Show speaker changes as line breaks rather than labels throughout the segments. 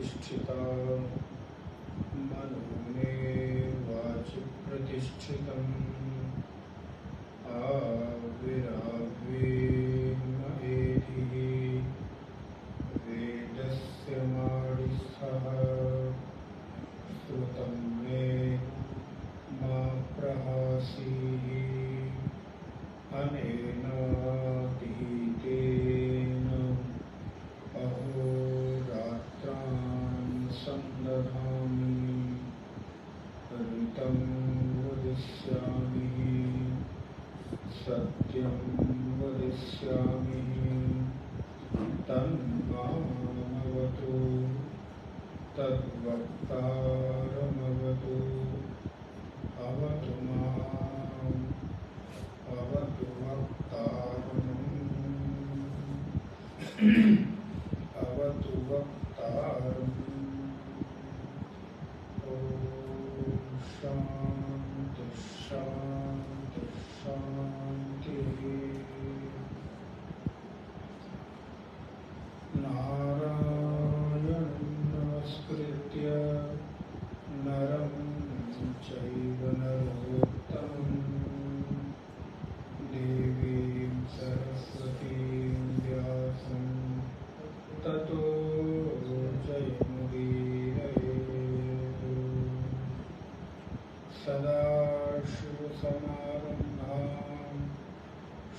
प्रतिष्ठिता मनो मे वाचि प्रतिष्ठितम् आविरावेन एधिः वेदस्य माडिस्थः श्रुतं मे मा प्रहासीः अनेन दीतेन अहोरात्रान् सन्दधामि ऋतं वदिष्यामि सत्यं वदिष्यामि तन्मामवतु तद्वक्तारमवतु अवतु माम् अवतु वक्तारम् अवतु वक्तारम्। ॐ शान्ति शान्ति शान्तिः। नारायणं नमस्कृत्य नरं चैव नरोत्तमं देवीं सरस्वतीं व्यासं ततो जयमुदीरयेत्। सदाशिवसमारम्भां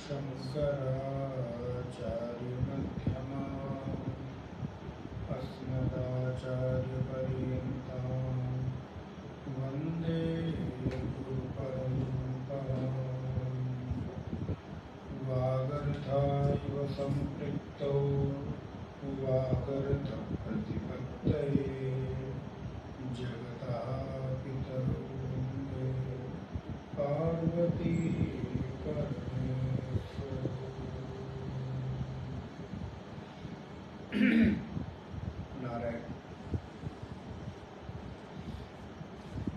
शङ्कराचार्यमध्यमाम् अस्मदाचार्यपर्यन्तां वन्दे गुरुपरम्पराम्। वागर्थाविव सम्पृक्तौ वागर्थप्रतिपत्तये जगतः पितरौ वन्दे पार्वती परमेश्वरौ। नारायण।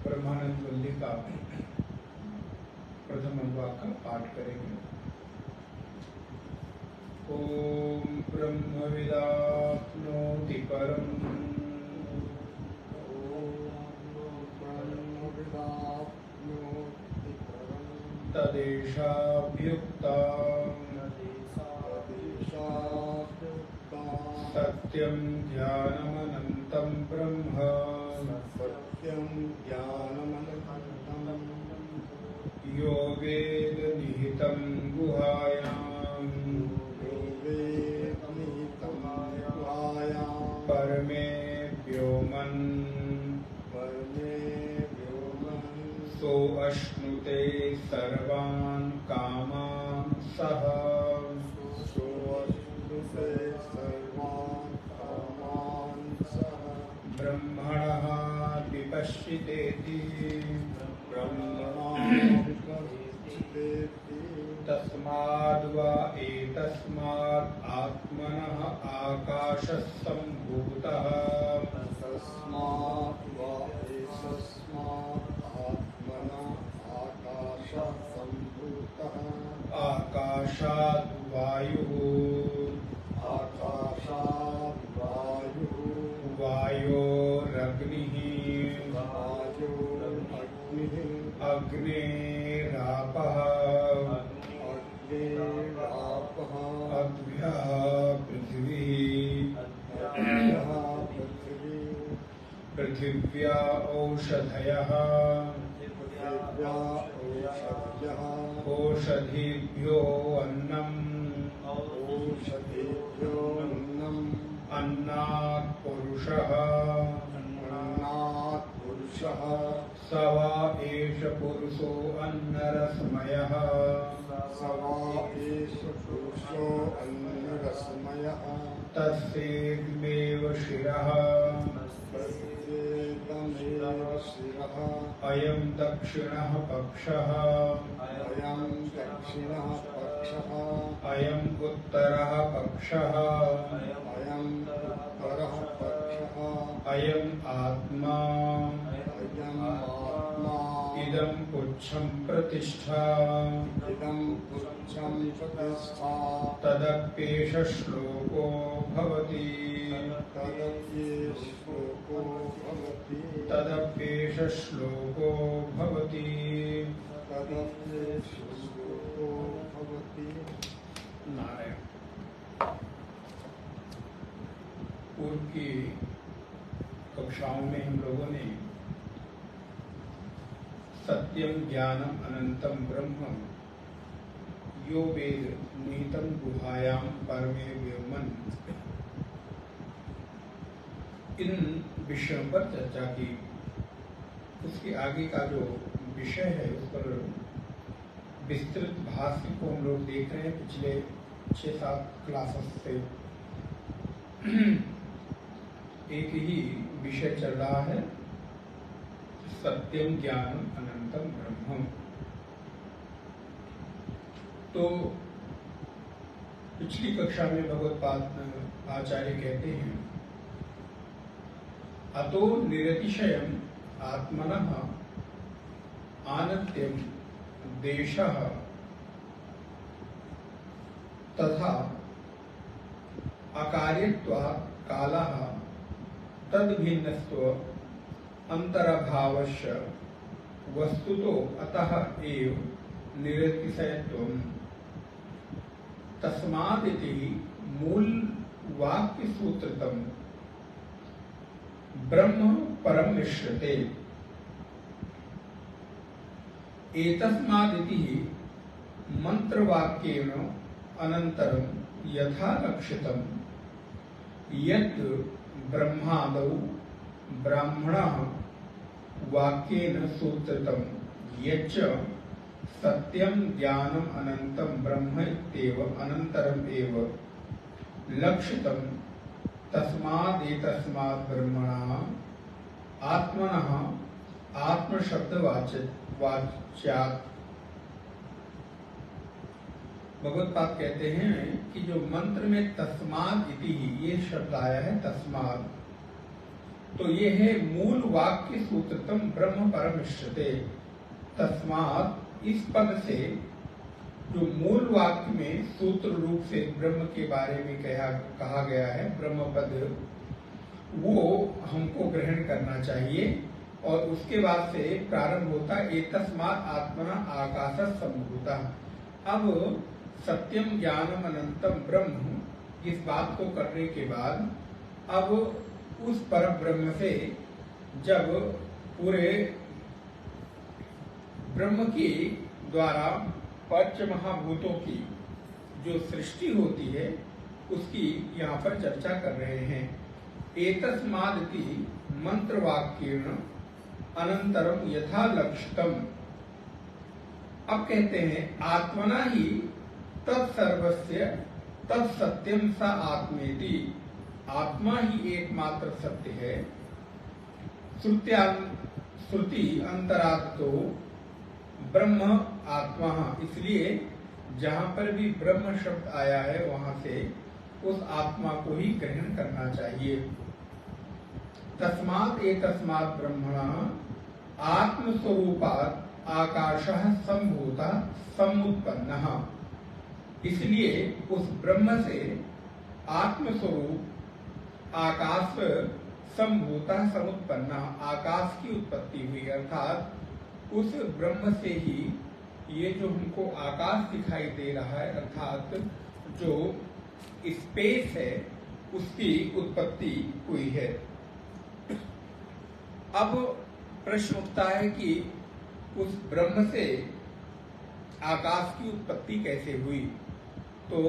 ब्रह्मानंद वल्ली का प्रथम अनुवाद का पाठ करेंगे। ओम ब्रह्मविदाप्नोति परम् तदेशाभ्युक्ता सत्यं ज्ञानमनन्तं ब्रह्म यो वेद निहितं गुहायां परमे व्योमन् सो अश्नुते सर्वान् कामान् सः ब्रह्मणः विपश्चितेति तस्माद्वा एतस्माद् आत्मनः आकाशः सम्भूतः आकाशाद् वायुः वायोरग्निः अग्नेरापः अद्भ्यः पृथिवी पृथिव्या औषधयः ओषधीभ्यो अन्नम् अन्नात् पुरुषः स वा एष पुरुषो अन्नरश्मयः तस्येदमेव शिरः अयं दक्षिणः पक्षः अयं उत्तरः पक्षः अयम् आत्मा इदं पुच्छं प्रतिष्ठा तदप्येष श्लोको भवति तदप्येष श्लोको भवति। नारायण। पूर्व की कक्षाओं में हम लोगों ने सत्यम ज्ञानम अनंतम ब्रह्म यो वेद निहितम गुहायाम परमे व्योमन, इन विषयों पर चर्चा की। उसके आगे का जो विषय है उस पर विस्तृत भाष्य को हम लोग देख रहे हैं पिछले 6-7 क्लासेस से। एक ही विषय चल रहा है, सत्यम ज्ञानम अनंतम ब्रह्म। तो पिछली कक्षा में भगवत्पाद आचार्य कहते हैं, अतो निरतिशयम आत्मनः आनत्यम देशः तथा अकार्यत्वात् कालः तद्भिन्नस्त्व अंतरभावस्य वस्तुतो अतः एव निरतिशयत्वम्। तस्मादिति मूल वाक्य सूत्रतम ब्रह्म परम मिश्रते। एतस्मादिति मंत्रवाक्येन अनंतरम यथा लक्षितम यत् ब्रह्मादौ ब्राह्मणः वाक्येन सूत्रतम यच्च सत्यम ज्ञानम अनंतम ब्रह्म इत्येव अनंतरम एव लक्षितम। तस्मादेतस्मात् ब्रह्मणः आत्मनः आत्मशब्दवाच्यात्। भगवत्पाद कहते हैं कि जो मंत्र में तस्माद इति ये शब्द आया है, तस्माद, तो ये है मूल वाक्य सूत्रतम ब्रह्म परमिष्यते। तस्माद इस पद से जो मूल वाक्य में सूत्र रूप से ब्रह्म के बारे में कहा गया है, ब्रह्म पद, वो हमको ग्रहण करना चाहिए। और उसके बाद से प्रारंभ होता है एतस्मात् आत्मना आकाशः सम्भूतः। अब सत्यम ज्ञानम अनंतम ब्रह्म, इस बात को करने के बाद अब उस परम ब्रह्म से जब पूरे ब्रह्म के द्वारा पंच महाभूतों की जो सृष्टि होती है उसकी यहाँ पर चर्चा कर रहे हैं। एतस्मादिति मंत्र वाक्येन अनंतरम यथा लक्षितम। अब कहते हैं आत्मना ही तत्सर्वस्य तत्सत्यम सा आत्मेति। आत्मा ही एकमात्र सत्य है। श्रुति अंतरात् तो ब्रह्म आत्मा, इसलिए जहां पर भी ब्रह्म शब्द आया है वहां से उस आत्मा को ही ग्रहण करना चाहिए। तस्मात् एतस्मात् ब्रह्मणः आत्मस्वरूपात् आकाशः सम्भूतः समुत्पन्नः। इसलिए उस ब्रह्म से आत्मस्वरूप आकाश सम्भूतः समुत्पन्नः, आकाश की उत्पत्ति हुई। अर्थात उस ब्रह्म से ही ये जो हमको आकाश दिखाई दे रहा है, अर्थात जो स्पेस है, उसकी उत्पत्ति हुई है। अब प्रश्न उठता है कि उस ब्रह्म से आकाश की उत्पत्ति कैसे हुई? तो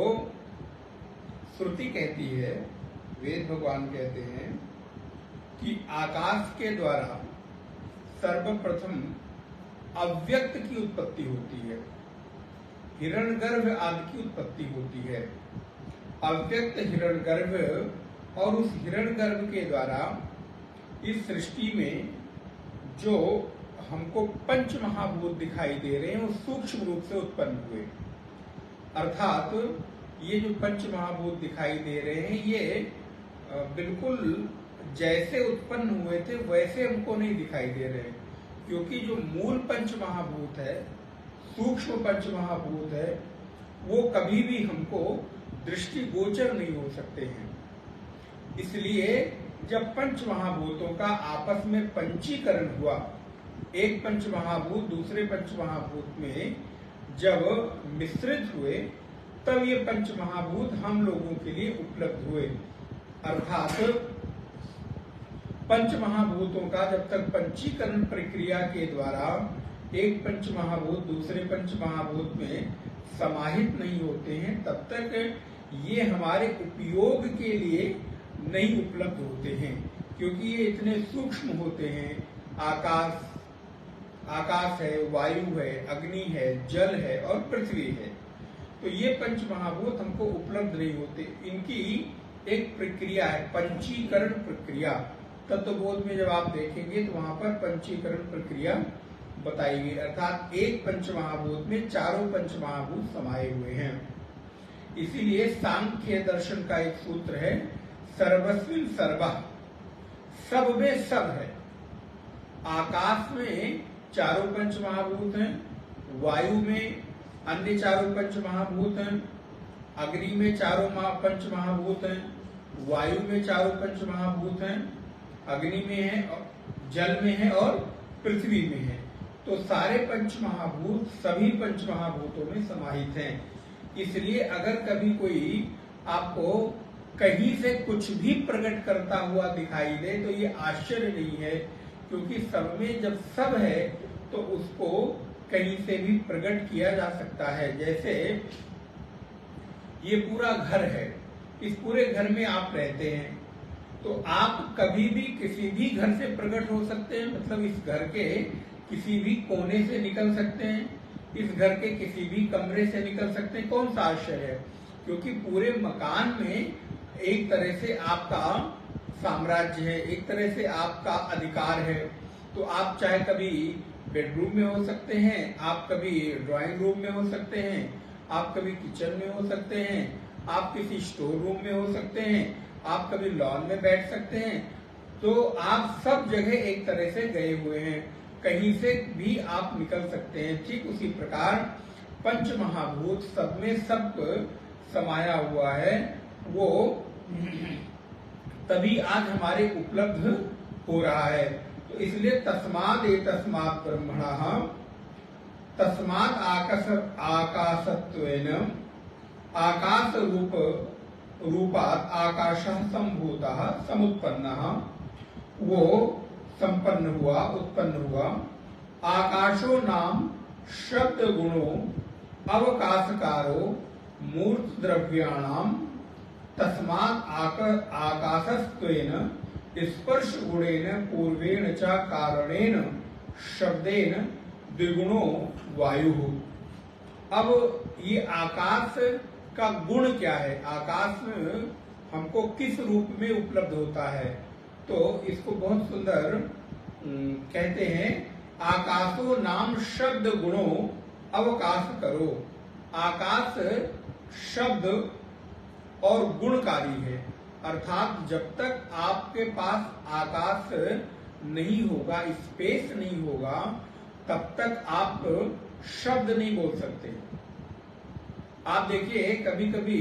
श्रुति कहती है, वेद भगवान कहते हैं कि आकाश के द्वारा सर्वप्रथम अव्यक्त की उत्पत्ति होती है, हिरण्यगर्भ आदि की उत्पत्ति होती है। अव्यक्त हिरण्यगर्भ, और उस हिरण्यगर्भ के द्वारा इस सृष्टि में जो हमको पंच महाभूत दिखाई दे रहे हैं वो सूक्ष्म रूप से उत्पन्न हुए। अर्थात ये जो पंच महाभूत दिखाई दे रहे हैं ये बिल्कुल जैसे उत्पन्न हुए थे वैसे हमको नहीं दिखाई दे रहे, क्योंकि जो मूल पंच महाभूत है, सूक्ष्म पंच महाभूत है, वो कभी भी हमको दृष्टिगोचर नहीं हो सकते हैं। इसलिए जब पंच महाभूतों का आपस में पंचीकरण हुआ, एक पंच महाभूत दूसरे पंच महाभूत में जब मिश्रित हुए, तब ये पंच महाभूत हम लोगों के लिए उपलब्ध हुए। अर्थात पंच महाभूतों का जब तक पंचीकरण प्रक्रिया के द्वारा एक पंच महाभूत दूसरे पंच महाभूत में समाहित नहीं होते हैं, तब तक ये हमारे उपयोग के लिए नहीं उपलब्ध होते हैं, क्योंकि ये इतने सूक्ष्म होते हैं। आकाश है, वायु है, अग्नि है, जल है और पृथ्वी है। तो ये पंच महाभूत हमको उपलब्ध नहीं होते। इनकी एक प्रक्रिया है, पंचीकरण प्रक्रिया। तत्वबोध में जब आप देखेंगे तो वहां पर पंचीकरण प्रक्रिया बताई गई, अर्थात एक पंच महाभूत में चारों पंच महाभूत समाये हुए हैं। इसीलिए सांख्य दर्शन का एक सूत्र है, सर्वस्मिन् सर्वः, सब में सब है। आकाश में चारों पंच महाभूत हैं, वायु में अन्य चारों पंच महाभूत हैं, अग्नि में चारों पंच महाभूत हैं, वायु में चारों पंच महाभूत हैं, अग्नि में है, जल में है और पृथ्वी में है। तो सारे पंच महाभूत सभी पंच महाभूतों में समाहित हैं। इसलिए अगर कभी कोई आपको कहीं से कुछ भी प्रकट करता हुआ दिखाई दे तो ये आश्चर्य नहीं है, क्योंकि सब में जब सब है तो उसको कहीं से भी प्रकट किया जा सकता है। जैसे ये पूरा घर है, इस पूरे घर में आप रहते हैं, तो आप कभी भी किसी भी घर से प्रकट हो सकते हैं, मतलब इस घर के किसी भी कोने से निकल सकते हैं, इस घर के किसी भी कमरे से निकल सकते हैं। कौन सा आश्चर्य है, क्योंकि पूरे मकान में एक तरह से आपका साम्राज्य है, एक तरह से आपका अधिकार है। तो आप चाहे कभी बेडरूम में हो सकते हैं, आप कभी ड्राइंग रूम में हो सकते हैं, आप कभी किचन में हो सकते हैं, आप किसी स्टोर रूम में हो सकते हैं, आप कभी लॉन में बैठ सकते हैं। तो आप सब जगह एक तरह से गए हुए हैं, कहीं से भी आप निकल सकते हैं। ठीक उसी प्रकार पंच महाभूत सब में सब समाया हुआ है, वो तभी आज हमारे उपलब्ध हो रहा है। तो इसलिए तस्मात् ब्रह्मणः तस्मात् आकाशत्वेन आकाश रूपात् आकाशः सम्भूतः समुत्पन्नः, वो संपन्न हुआ, उत्पन्न हुआ। आकाशो नाम शब्द गुणो अवकाशकारो मूर्त द्रव्याणाम तस्मात् आकाशस्त्वेन स्पर्श गुणेन पूर्वेण च कारणेन शब्देन द्विगुणो वायु। अब ये आकाश का गुण क्या है, आकाश में हमको किस रूप में उपलब्ध होता है, तो इसको बहुत सुंदर कहते हैं, आकाशो नाम शब्द गुणो अवकाश करो। आकाश शब्द और गुणकारी है, अर्थात जब तक आपके पास आकाश नहीं होगा, स्पेस नहीं होगा, तब तक आप शब्द नहीं बोल सकते। आप देखिए कभी कभी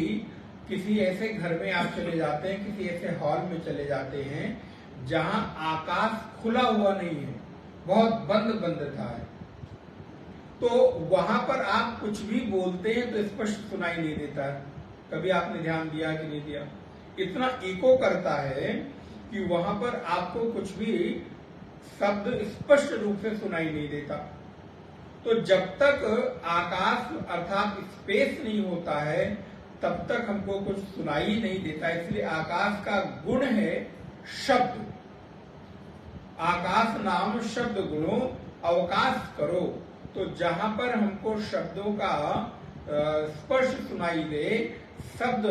किसी ऐसे घर में आप चले जाते हैं, किसी ऐसे हॉल में चले जाते हैं जहां आकाश खुला हुआ नहीं है, बहुत बंद था है, तो वहां पर आप कुछ भी बोलते हैं तो स्पष्ट सुनाई नहीं देता है। कभी आपने ध्यान दिया कि नहीं दिया, इतना इको करता है कि वहां पर आपको कुछ भी शब्द स्पष्ट रूप से सुनाई नहीं देता। तो जब तक आकाश अर्थात स्पेस नहीं होता है तब तक हमको कुछ सुनाई नहीं देता। इसलिए आकाश का गुण है शब्द। आकाश नाम शब्द गुणों अवकाश करो, तो जहां पर हमको शब्दों का स्पर्श सुनाई दे, शब्द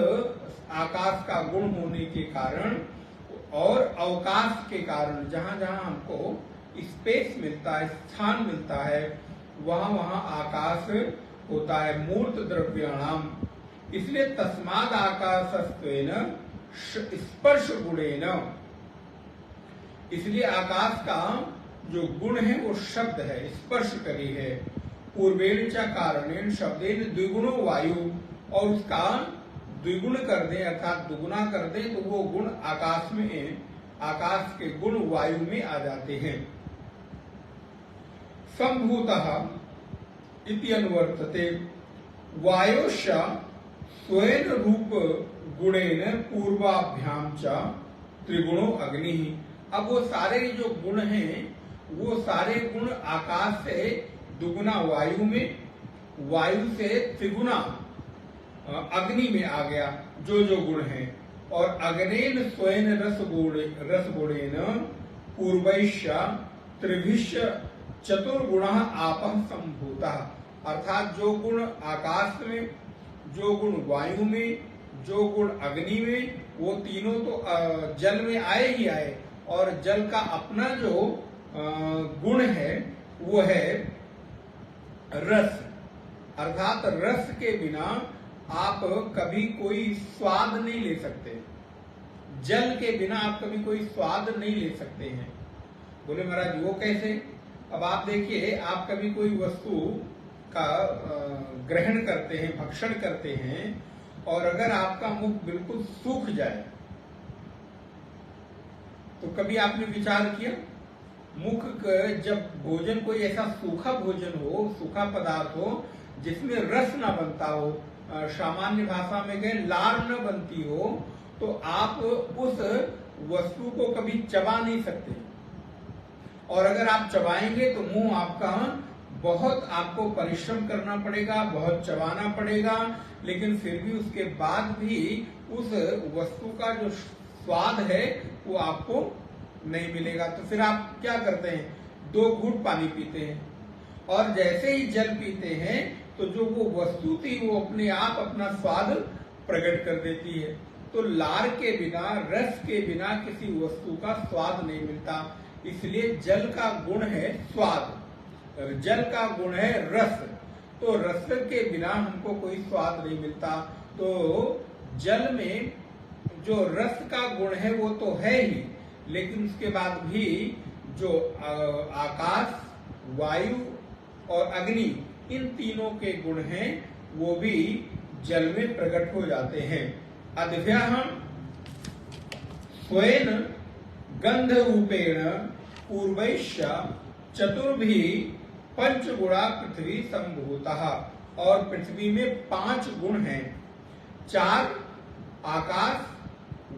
आकाश का गुण होने के कारण और अवकाश के कारण, जहां जहां हमको स्पेस मिलता है, स्थान मिलता है, वहां वहां आकाश होता है। मूर्त द्रव्याणाम, इसलिए तस्माद आकाशस्त्वेन स्पर्श गुणेन, इसलिए आकाश का जो गुण है वो शब्द है, स्पर्श करी है। पूर्वेण च कारणेन शब्देन द्विगुणो वायु, और उसका द्विगुण कर दे अर्थात दुगुना कर दे तो वो गुण आकाश में, आकाश के गुण वायु में आ जाते हैं। संभूतः इति अनुवर्तते वायोश्च स्वयं रूप गुणेन पूर्वाभ्याम च त्रिगुणो अग्नि। अब वो सारे जो गुण हैं वो सारे गुण आकाश से दुगुना वायु में, वायु से त्रिगुना अग्नि में आ गया जो गुण है। और अग्नेन स्वयं रस गुणेन पूर्वैश्च त्रिभिश्च चतुर्गुण आपः संभूतः, अर्थात जो गुण आकाश में, जो गुण वायु में, जो गुण अग्नि में, वो तीनों तो जल में आए ही आए। और जल का अपना जो गुण है वो है रस, अर्थात रस के बिना आप कभी कोई स्वाद नहीं ले सकते। जल के बिना आप कभी कोई स्वाद नहीं ले सकते हैं। बोले महाराज वो कैसे? अब आप देखिए, आप कभी कोई वस्तु का ग्रहण करते हैं, भक्षण करते हैं, और अगर आपका मुख बिल्कुल सूख जाए तो कभी आपने विचार किया, मुख जब भोजन कोई ऐसा सूखा भोजन हो, सूखा पदार्थ हो जिसमें रस ना बनता हो, सामान्य भाषा में कहें लार न बनती हो, तो आप उस वस्तु को कभी चबा नहीं सकते। और अगर आप चबाएंगे तो मुंह आपका बहुत, आपको परिश्रम करना पड़ेगा, बहुत चबाना पड़ेगा, लेकिन फिर भी उसके बाद भी उस वस्तु का जो स्वाद है वो आपको नहीं मिलेगा। तो फिर आप क्या करते हैं? 2 घूंट पानी पीते हैं, और जैसे ही जल पीते हैं तो जो वो वस्तु थी वो अपने आप अपना स्वाद प्रकट कर देती है। तो लार के बिना, रस के बिना किसी वस्तु का स्वाद नहीं मिलता। इसलिए जल का गुण है स्वाद, जल का गुण है रस। तो रस के बिना हमको कोई स्वाद नहीं मिलता। तो जल में जो रस का गुण है वो तो है ही, लेकिन उसके बाद भी जो आकाश, वायु और अग्नि, इन तीनों के गुण हैं वो भी जल में प्रकट हो जाते हैं। अद्भ्याम स्वयं गंध रूपेण पूर्वैश्च चतुर्भि पंचगुणा पृथ्वी संभूतः, और पृथ्वी में 5 गुण हैं, 4 आकाश,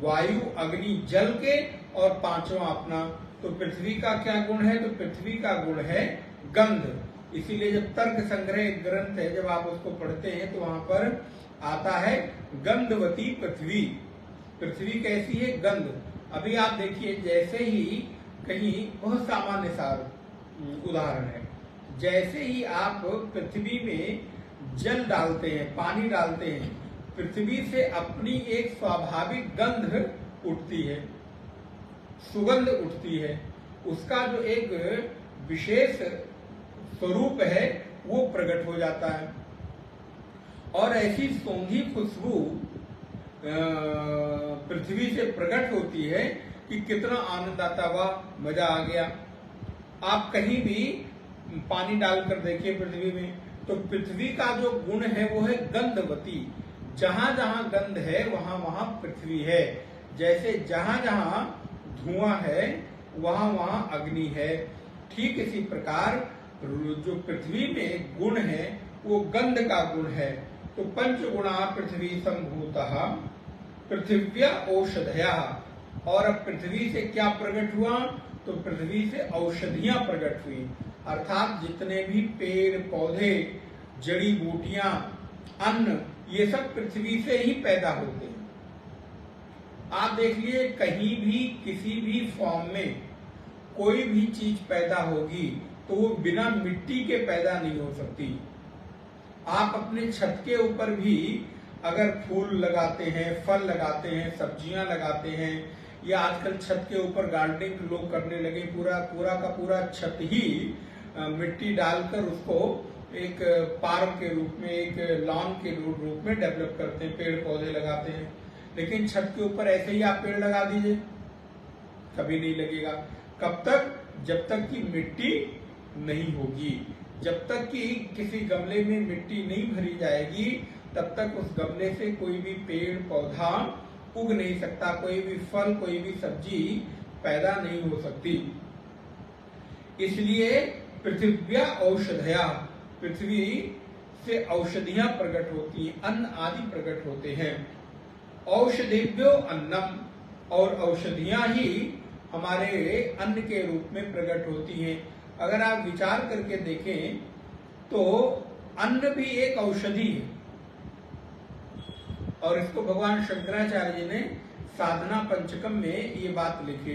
वायु, अग्नि, जल के, और 5वां अपना। तो पृथ्वी का क्या गुण है? तो पृथ्वी का गुण है गंध। इसीलिए जब तर्क संग्रह ग्रंथ है, जब आप उसको पढ़ते हैं तो वहां पर आता है गंधवती पृथ्वी। पृथ्वी कैसी है? गंध। अभी आप देखिए, जैसे ही कहीं, बहुत सामान्य सा उदाहरण है, जैसे ही आप पृथ्वी में जल डालते हैं, पानी डालते हैं, पृथ्वी से अपनी एक स्वाभाविक गंध उठती है, सुगंध उठती है, उसका जो एक विशेष स्वरूप है वो प्रकट हो जाता है। और ऐसी सौंधी खुशबू पृथ्वी से प्रकट होती है कि कितना आनंद आता, वाह मजा आ गया। आप कहीं भी पानी डालकर देखिए पृथ्वी में, तो पृथ्वी का जो गुण है वो है गंधवती। जहां जहां गंध है वहां वहां पृथ्वी है। जैसे जहां जहां धुआं है वहां वहां अग्नि है। ठीक इसी प्रकार जो पृथ्वी में गुण है वो गंध का गुण है। तो पंचगुणा पृथ्वी संभूतः पृथिव्या औषधया। और अब पृथ्वी से क्या प्रकट हुआ? तो पृथ्वी से औषधियां प्रकट हुई, अर्थात जितने भी पेड़ पौधे, जड़ी बूटियां, अन्न, ये सब पृथ्वी से ही पैदा होते हैं। आप देख लिए, कहीं भी किसी भी फॉर्म में कोई भी चीज पैदा होगी तो वो बिना मिट्टी के पैदा नहीं हो सकती। आप अपने छत के ऊपर भी अगर फूल लगाते हैं, फल लगाते हैं, सब्जियां लगाते हैं, या आजकल छत के ऊपर गार्डनिंग लोग करने लगे, पूरा का पूरा छत ही मिट्टी डालकर उसको एक पार्क के रूप में, एक लॉन के रूप में डेवलप करते हैं, पेड़ पौधे लगाते हैं। लेकिन छत के ऊपर ऐसे ही आप पेड़ लगा दीजिए, कभी नहीं लगेगा। कब तक? जब तक कि मिट्टी नहीं होगी। जब तक कि किसी गमले में मिट्टी नहीं भरी जाएगी तब तक उस गमले से कोई भी पेड़ पौधा उग नहीं सकता, कोई भी फल, कोई भी सब्जी पैदा नहीं हो सकती। इसलिए पृथिव्या औषधया, पृथ्वी से औषधियां प्रकट होती हैं, अन्न आदि प्रकट होते हैं। औषधिभ्यो अन्नम, और औषधियां ही हमारे अन्न के रूप में प्रकट होती हैं। अगर आप विचार करके देखें तो अन्न भी एक औषधि है, और इसको भगवान शंकराचार्य जी ने साधना पंचकम में ये बात लिखी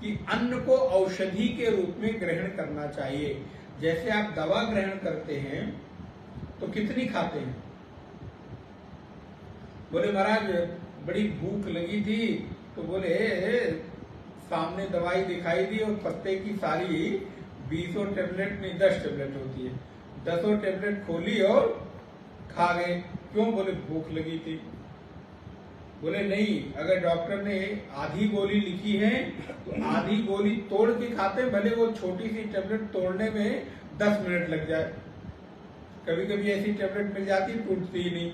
कि अन्न को औषधि के रूप में ग्रहण करना चाहिए। जैसे आप दवा ग्रहण करते हैं तो कितनी खाते हैं? बोले महाराज बड़ी भूख लगी थी तो बोले सामने दवाई दिखाई दी और पत्ते की सारी 20 टेबलेट नहीं 10 टेबलेट होती है, 10 टेबलेट खोली और खा गए। क्यों? बोले भूख लगी थी। बोले नहीं, अगर डॉक्टर ने आधी गोली लिखी है तो आधी गोली तोड़ के खाते, भले वो छोटी सी टेबलेट तोड़ने में 10 मिनट लग जाए। कभी कभी ऐसी टेबलेट मिल जाती टूटती ही नहीं,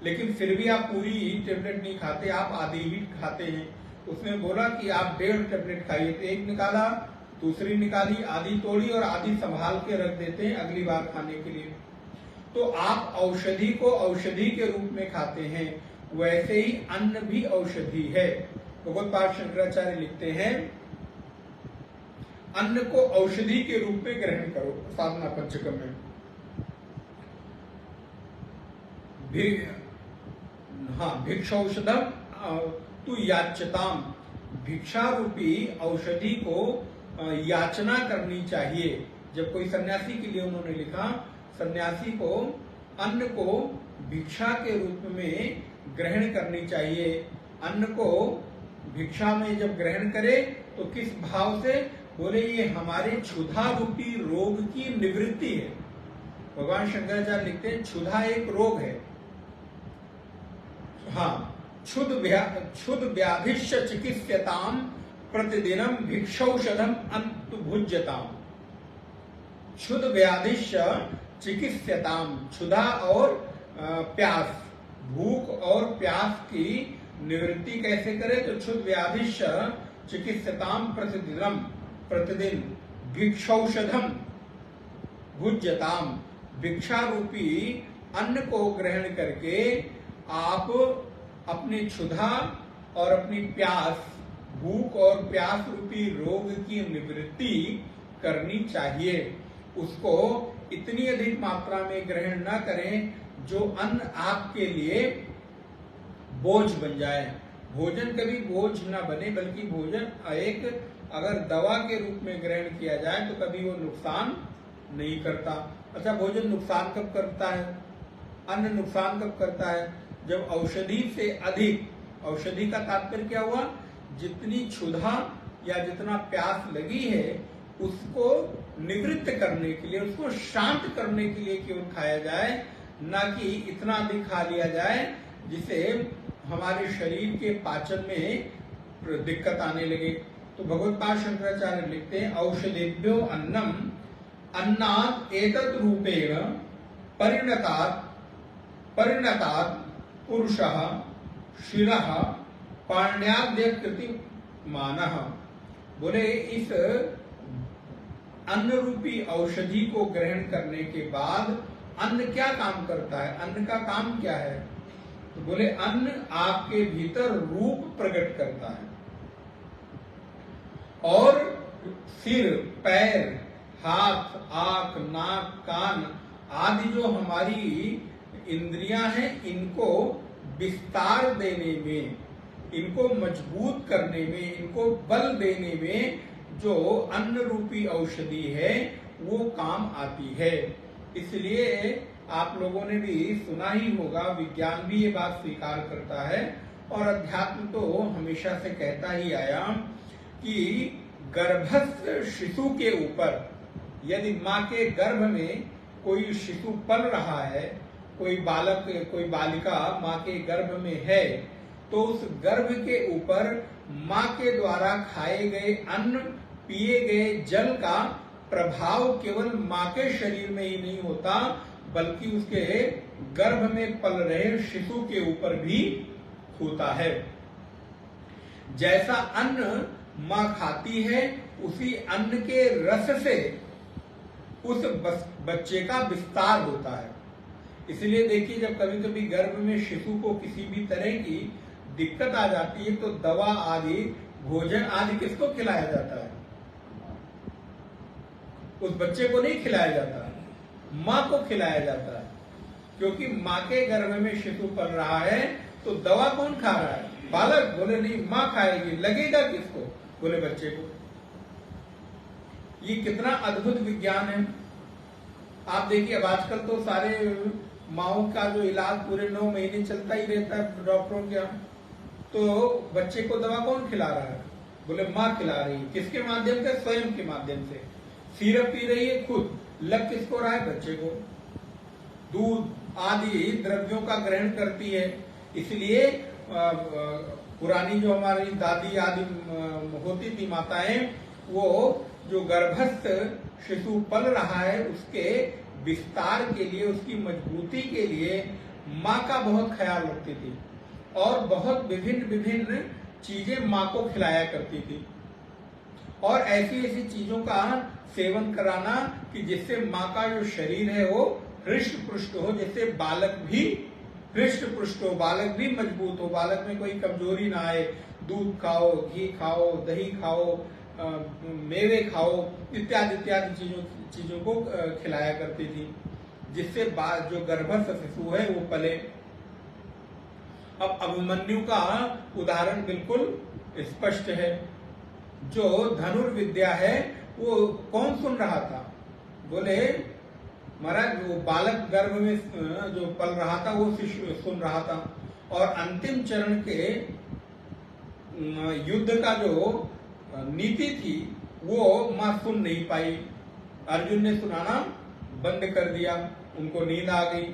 लेकिन फिर भी आप पूरी टेबलेट नहीं खाते, आप आधी ही खाते हैं। उसने बोला कि आप 1.5 टेबलेट खाइए, तो एक निकाला, दूसरी निकाली, आधी तोड़ी और आधी संभाल के रख देते हैं अगली बार खाने के लिए। तो आप औषधि को औषधि के रूप में खाते हैं, वैसे ही अन्न भी औषधि है। भगवत्पाद शंकराचार्य लिखते हैं अन्न को औषधि के रूप में ग्रहण करो, साधना पंचकम में। भिक्षौषधम तु याच्यताम, भिक्षा रूपी औषधि को याचना करनी चाहिए। जब कोई सन्यासी के लिए उन्होंने लिखा, सन्यासी को अन्न को भिक्षा के रूप में ग्रहण करनी चाहिए। अन्न को भिक्षा में जब ग्रहण करे तो किस भाव से? बोले ये हमारे क्षुधा रूपी रोग की निवृत्ति है। भगवान शंकराचार्य लिखते हैं क्षुधा एक रोग है। हाँ, क्षुद व्याधिश्च चिकित्स्यताम प्रतिदिनम भिक्षौषधम अंतुभुज्यताम। क्षुद व्याधिश्च चिकित्स्यताम, क्षुधा और प्यास, भूख और प्यास की निवृत्ति कैसे करे? तो क्षुद व्याधिश्च चिकित्स्यताम प्रतिदिनम, प्रतिदिन भिक्षौषधम भुज्यताम, भिक्षा रूपी अन्न को ग्रहण करके आप अपनी क्षुधा और अपनी प्यास, भूख और प्यास रूपी रोग की निवृत्ति करनी चाहिए। उसको इतनी अधिक मात्रा में ग्रहण न करें जो अन्न आपके लिए बोझ बन जाए। भोजन कभी बोझ न बने, बल्कि भोजन एक अगर दवा के रूप में ग्रहण किया जाए तो कभी वो नुकसान नहीं करता। अच्छा, भोजन नुकसान कब करता है? अन्न नुकसान कब करता है? जब औषधि से अधिक, औषधि का तात्पर्य क्या हुआ? जितनी क्षुधा या जितना प्यास लगी है उसको निवृत्त करने के लिए, उसको शांत करने के लिए केवल खाया जाए, ना कि इतना अधिक खा लिया जाए जिसे हमारे शरीर के पाचन में दिक्कत आने लगे। तो भगवत्पाद शंकराचार्य लिखते हैं औषधेभ्यो अन्नम अन्नात् एतद् रूपेण परिणतात् पुरुषः शिरः पाण्याद्य कृति मानः। बोले इस अन्न रूपी औषधि को ग्रहण करने के बाद अन्न क्या काम करता है? अन्न का काम क्या है? तो बोले अन्न आपके भीतर रूप प्रकट करता है, और सिर, पैर, हाथ, आंख, नाक, कान आदि जो हमारी इंद्रियां हैं इनको विस्तार देने में, इनको मजबूत करने में, इनको बल देने में जो अन्न रूपी औषधि है वो काम आती है। इसलिए आप लोगों ने भी सुना ही होगा, विज्ञान भी ये बात स्वीकार करता है और अध्यात्म तो हमेशा से कहता ही आया कि गर्भस्थ शिशु के ऊपर, यदि माँ के गर्भ में कोई शिशु पल रहा है, कोई बालक, कोई बालिका माँ के गर्भ में है, तो उस गर्भ के ऊपर माँ के द्वारा खाए गए अन्न पिए गए जल का प्रभाव केवल मां के शरीर में ही नहीं होता, बल्कि उसके गर्भ में पल रहे शिशु के ऊपर भी होता है। जैसा अन्न मां खाती है, उसी अन्न के रस से उस बच्चे का विस्तार होता है। इसलिए देखिए, जब कभी कभी गर्भ में शिशु को किसी भी तरह की दिक्कत आ जाती है तो दवा आदि, भोजन आदि किसको खिलाया जाता है? उस बच्चे को नहीं खिलाया जाता, मां को खिलाया जाता है। क्योंकि मां के गर्भ में शिशु पल रहा है, तो दवा कौन खा रहा है? बालक। बोले नहीं, मां खाएगी। लगेगा किसको? बोले बच्चे को। ये कितना अद्भुत विज्ञान है। आप देखिए, अब आजकल तो सारे माओ का जो इलाज पूरे 9 महीने चलता ही रहता है डॉक्टरों के यहाँ। तो बच्चे को दवा कौन खिला रहा है? बोले माँ खिला रही है। किसके माध्यम से? स्वयं के माध्यम से। सिरप पी रही है खुद, लग किसको रहा है? बच्चे को। दूध आदि द्रव्यों का ग्रहण करती है। इसलिए पुरानी जो हमारी दादी आदि होती थी माताएं, वो जो गर्भस्थ शिशु पल रहा है उसके विस्तार के लिए, उसकी मजबूती के लिए माँ का बहुत ख्याल रखती थी और बहुत विभिन्न विभिन्न चीजें माँ को खिलाया करती थी। और ऐसी ऐसी चीजों का सेवन कराना कि जिससे माँ का जो शरीर है वो हृष्ट पुष्ट हो, जिससे बालक भी हृष्ट पुष्ट हो, बालक भी मजबूत हो, बालक में कोई कमजोरी ना आए। दूध खाओ, घी खाओ, दही खाओ, मेवे खाओ, इत्यादि इत्यादि चीजों को खिलाया करती थी, जिससे जो गर्भस्थ शिशु है वो पले। अब अभिमन्यु का उदाहरण बिल्कुल स्पष्ट है। जो धनुर्विद्या है वो कौन सुन रहा था? बोले महाराज, वो बालक गर्भ में जो पल रहा था वो शिशु सुन रहा था। और अंतिम चरण के युद्ध का जो नीति थी वो मां सुन नहीं पाई। अर्जुन ने सुनाना बंद कर दिया, उनको नींद आ गई,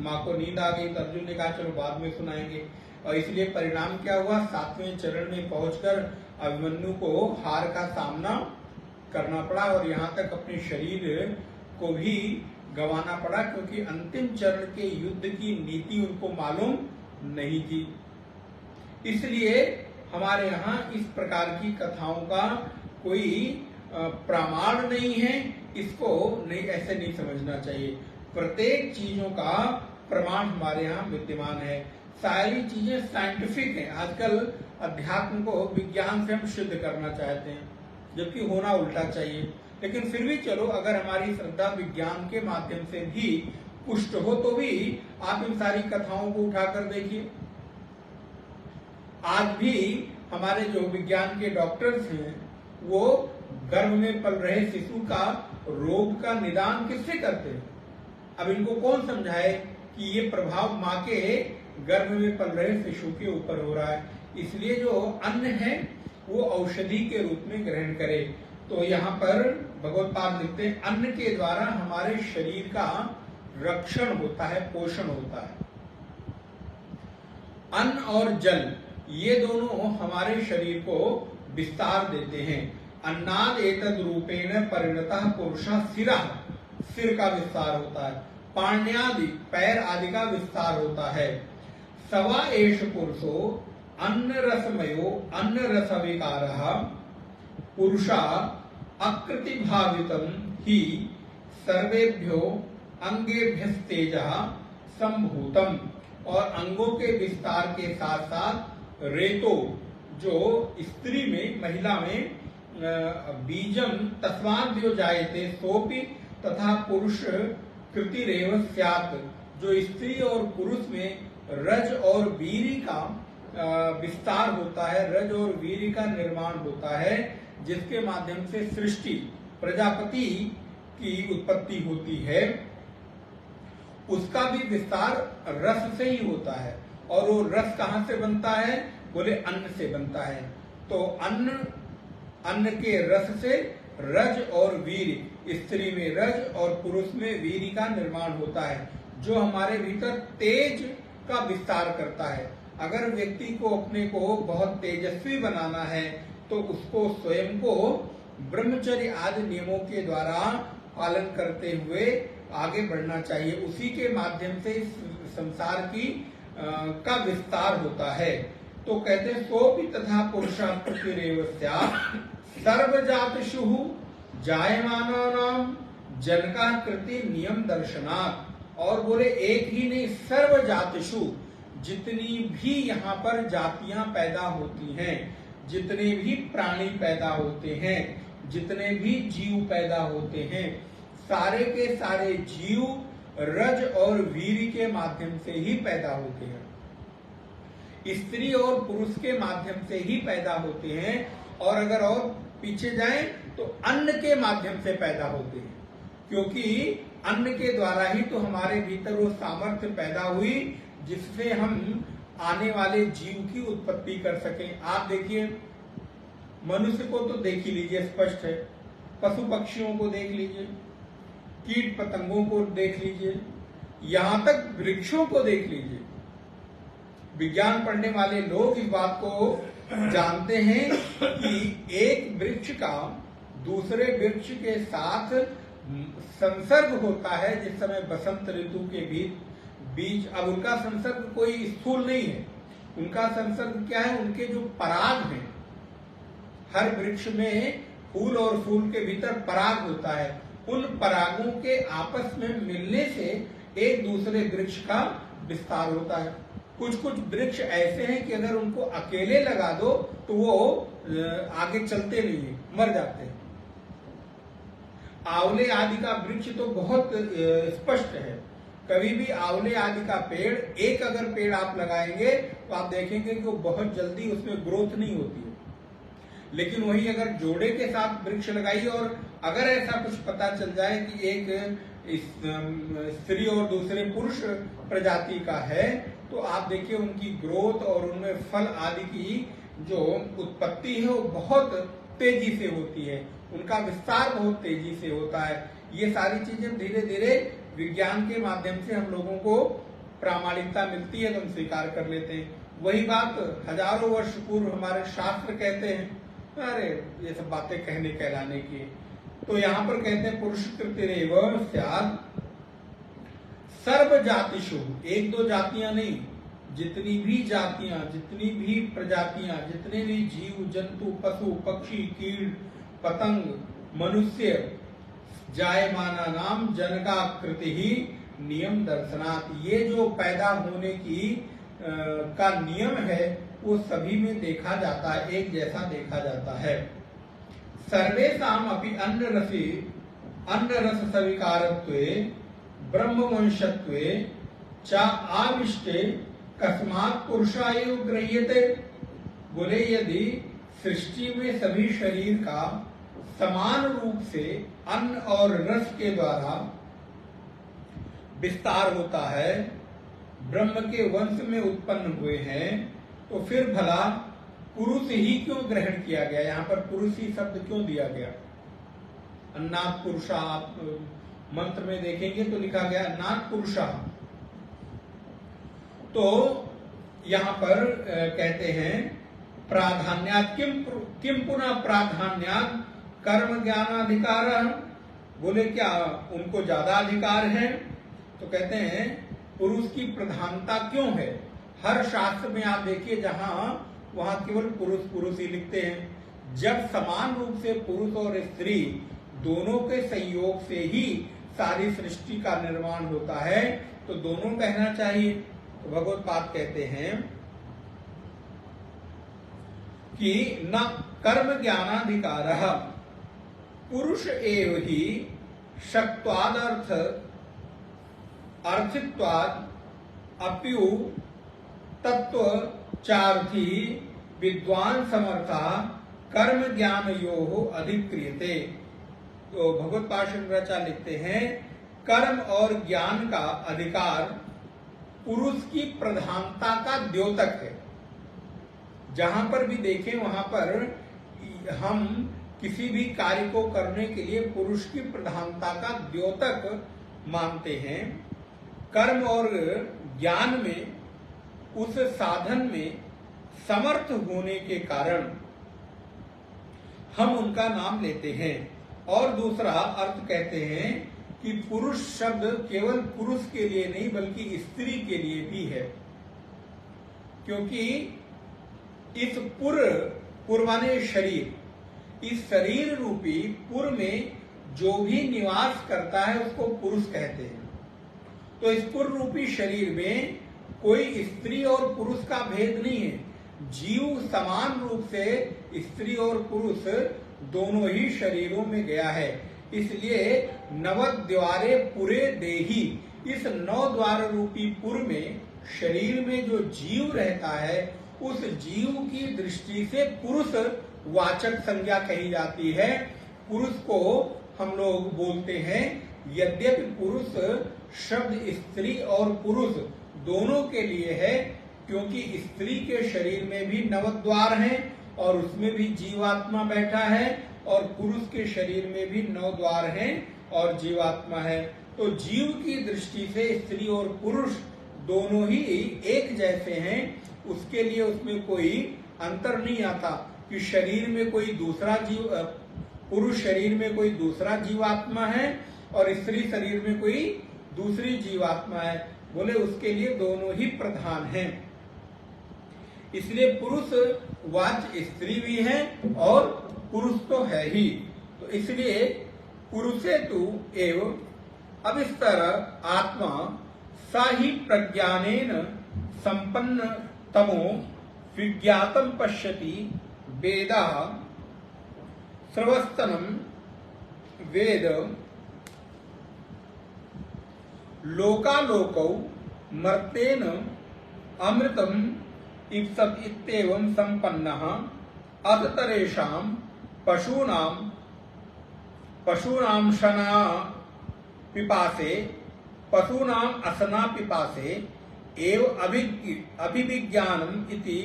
मां को नींद आ गई, तो अर्जुन ने कहा चलो बाद में सुनाएंगे। और इसलिए परिणाम क्या हुआ? 7वें चरण में पहुंचकर अभिमन्यु को हार का सामना करना पड़ा और यहाँ तक अपने शरीर को भी गंवाना पड़ा, क्योंकि अंतिम चरण के युद्ध की नीति उनको मालूम नहीं थी। इसलिए हमारे यहाँ इस प्रकार की कथाओं का कोई प्रमाण नहीं है, इसको नहीं, ऐसे नहीं समझना चाहिए। प्रत्येक चीजों का प्रमाण हमारे यहाँ विद्यमान है। सारी चीजें साइंटिफिक हैं। आजकल अध्यात्म को विज्ञान से हम सिद्ध करना चाहते हैं, जबकि होना उल्टा चाहिए। लेकिन फिर भी चलो, अगर हमारी श्रद्धा विज्ञान के माध्यम से भी पुष्ट हो तो भी आप इन सारी कथाओं को उठाकर देखिए। आज भी हमारे जो विज्ञान के डॉक्टर्स हैं वो गर्भ में पल रहे शिशु का रोग का निदान किससे करते हैं? अब इनको कौन समझाए कि ये प्रभाव माँ के गर्भ में पल रहे शिशु के ऊपर हो रहा है। इसलिए जो अन्न है वो औषधि के रूप में ग्रहण करे। तो यहाँ पर भगवत्पाद लिखते हैं, अन्न के द्वारा हमारे शरीर का रक्षण होता है, पोषण होता है। अन्न और जल ये दोनों हमारे शरीर को विस्तार देते हैं। अन्नाद एतद रूपेण परिणतः पुरुषः शिरः, सिर का विस्तार होता है। पाण्यादि पैर आदि का विस्तार होता है। सवा एष पुरुषो अन्न रसमयो अन्न रस विकारः पुरुषा अकृति भावितम ही सर्वेभ्यो अंगेभ्यस्तेजः संभूतम। और अंगों के विस्तार के साथ साथ रेतो, जो स्त्री में, महिला में बीजम तस्माद्यो जायते सोपि तथा पुरुष कृतिरेव स्यात्, जो स्त्री और पुरुष में रज और वीर्य का विस्तार होता है, रज और वीर्य का निर्माण होता है, जिसके माध्यम से सृष्टि प्रजापति की उत्पत्ति होती है, उसका भी विस्तार रस से ही होता है। और वो रस कहाँ से बनता है? बोले अन्न से बनता है। तो अन्न के रस से रज और वीर्य, स्त्री में रज और पुरुष में वीर्य का निर्माण होता है, जो हमारे भीतर तेज का विस्तार करता है। अगर व्यक्ति को अपने को बहुत तेजस्वी बनाना है तो उसको स्वयं को ब्रह्मचर्य आदि नियमों के द्वारा पालन करते हुए आगे बढ़ना चाहिए। उसी के माध्यम से इस संसार की का विस्तार होता है। तो कहते हैं सोपि तथा पुरुषाकृतिरेव स्यात् सर्वजातषु जायमानानाम जनकाकृति नियम दर्शनात्। और बोले एक ही नहीं, सर्वजातषु, जितनी भी यहाँ पर जातियां पैदा होती हैं, जितने भी प्राणी पैदा होते हैं, जितने भी जीव पैदा होते हैं, सारे के सारे जीव रज और वीर के माध्यम से ही पैदा होते हैं। स्त्री और पुरुष के माध्यम से ही पैदा होते हैं। और अगर और पीछे जाएं तो अन्न के माध्यम से पैदा होते हैं, क्योंकि अन्न के द्वारा ही तो हमारे भीतर वो सामर्थ्य पैदा हुई जिससे हम आने वाले जीव की उत्पत्ति कर सकें। आप देखिए, मनुष्य को तो देख ही लीजिए, स्पष्ट है। पशु पक्षियों को देख लीजिए, कीट पतंगों को देख लीजिए, यहां तक वृक्षों को देख लीजिए। विज्ञान पढ़ने वाले लोग इस बात को जानते हैं कि एक वृक्ष का दूसरे वृक्ष के साथ संसर्ग होता है जिस समय बसंत ऋतु के बीच। अब उनका संसर्ग कोई स्थूल नहीं है, उनका संसर्ग क्या है, उनके जो पराग हैं, हर वृक्ष में फूल और फूल के भीतर पराग होता है, उन परागों के आपस में मिलने से एक दूसरे वृक्ष का विस्तार होता है। कुछ कुछ वृक्ष ऐसे हैं कि अगर उनको अकेले लगा दो तो वो आगे चलते नहीं है, मर जाते हैं। आंवले आदि का वृक्ष तो बहुत स्पष्ट है। कभी भी आंवले आदि का पेड़, एक अगर पेड़ आप लगाएंगे तो आप देखेंगे कि वो बहुत जल्दी उसमें ग्रोथ नहीं होती है। लेकिन वही अगर जोड़े के साथ वृक्ष लगाइए और अगर ऐसा कुछ पता चल जाए कि एक स्त्री और दूसरे पुरुष प्रजाति का है, तो आप देखिए उनकी ग्रोथ और उनमें फल आदि की जो उत्पत्ति है वो बहुत तेजी से होती है, उनका विस्तार बहुत तेजी से होता है। ये सारी चीजें धीरे धीरे विज्ञान के माध्यम से हम लोगों को प्रामाणिकता मिलती है तो हम स्वीकार कर लेते हैं। वही बात हजारों वर्ष पूर्व हमारे शास्त्र कहते हैं, अरे ये सब बातें कहने कहलाने की। तो यहाँ पर कहते हैं पुरुष कृतिरेव स्यात् सर्व जातिषु, एक दो जातियां नहीं, जितनी भी जातियां, जितनी भी प्रजातियां, जितने भी जीव जंतु, पशु पक्षी, कीट पतंग, मनुष्य, जायमाना नाम जनकाकृति ही नियम दर्शनात्। ये जो पैदा होने की का नियम है वो सभी में देखा जाता है, एक जैसा देखा जाता है। सर्वेषाम् अपि अन्न रस स्वीकारत्वे ब्रह्मवंशत्वे च आविष्टे कस्मात् पुरुषाय गृह्यते। बोले यदि सृष्टि में सभी शरीर का समान रूप से अन्न और रस के द्वारा विस्तार होता है, ब्रह्म के वंश में उत्पन्न हुए हैं, तो फिर भला पुरुष ही क्यों ग्रहण किया गया? यहाँ पर पुरुष ही शब्द क्यों दिया गया? अन्नात् पुरुषा, मंत्र में देखेंगे तो लिखा गया अन्नात् पुरुषा। तो यहाँ पर कहते हैं प्राधान्यात् किम पुनः प्राधान्यात् कर्म ज्ञानाधिकार। बोले क्या उनको ज्यादा अधिकार है? तो कहते हैं पुरुष की प्रधानता क्यों है? हर शास्त्र में आप देखिए वहां केवल पुरुष पुरुष ही लिखते हैं। जब समान रूप से पुरुष और स्त्री दोनों के संयोग से ही सारी सृष्टि का निर्माण होता है तो दोनों कहना चाहिए। तो भगवत्पाद कहते हैं कि न कर्म ज्ञानाधिकारः पुरुष एव ही शक्त्वाद अर्थित्वाद अप्यु तत्व चार्थी विद्वान समर्था कर्म ज्ञान यो अधिक्रियते। तो भगवत्पाद शंकराचार्य लिखते हैं कर्म और ज्ञान का अधिकार पुरुष की प्रधानता का द्योतक है। जहां पर भी देखें वहां पर हम किसी भी कार्य को करने के लिए पुरुष की प्रधानता का द्योतक मानते हैं। कर्म और ज्ञान में उस साधन में समर्थ होने के कारण हम उनका नाम लेते हैं। और दूसरा अर्थ कहते हैं कि पुरुष शब्द केवल पुरुष के लिए नहीं बल्कि स्त्री के लिए भी है, क्योंकि इस पुर माने शरीर, इस शरीर रूपी पुर में जो भी निवास करता है उसको पुरुष कहते हैं। तो इस पुर रूपी शरीर में कोई स्त्री और पुरुष का भेद नहीं है। जीव समान रूप से स्त्री और पुरुष दोनों ही शरीरों में गया है। इसलिए नवद्वारे पुरे देही, इस 9 द्वार रूपी पुर में शरीर में जो जीव रहता है उस जीव की दृष्टि से पुरुष वाचक संज्ञा कही जाती है। पुरुष को हम लोग बोलते हैं। यद्यपि पुरुष शब्द स्त्री और पुरुष दोनों के लिए है, क्योंकि स्त्री के शरीर में भी 9 द्वार हैं और उसमें भी जीवात्मा बैठा है, और पुरुष के शरीर में भी 9 द्वार हैं और जीवात्मा है। तो जीव की दृष्टि से स्त्री और पुरुष दोनों ही एक जैसे हैं। उसके लिए उसमें कोई अंतर नहीं आता कि शरीर में कोई दूसरा जीव, पुरुष शरीर में कोई दूसरा जीवात्मा है और स्त्री शरीर में कोई दूसरी जीवात्मा है। बोले उसके लिए दोनों ही प्रधान हैं। इसलिए पुरुष वाच्य स्त्री भी है और पुरुष तो है ही। तो इसलिए पुरुषे तु एव अविस्तर आत्मा सा ही प्रज्ञानेन संपन्न तमो विज्ञातम पश्यति वेदा स्रवस्तनम वेद लोकालोकौ मर्तेन अमृतम इत्येवं संपन्नः अततरेषां पशूनां शना पिपासे पशूनां असना पिपासे एव अभिविज्ञानम इति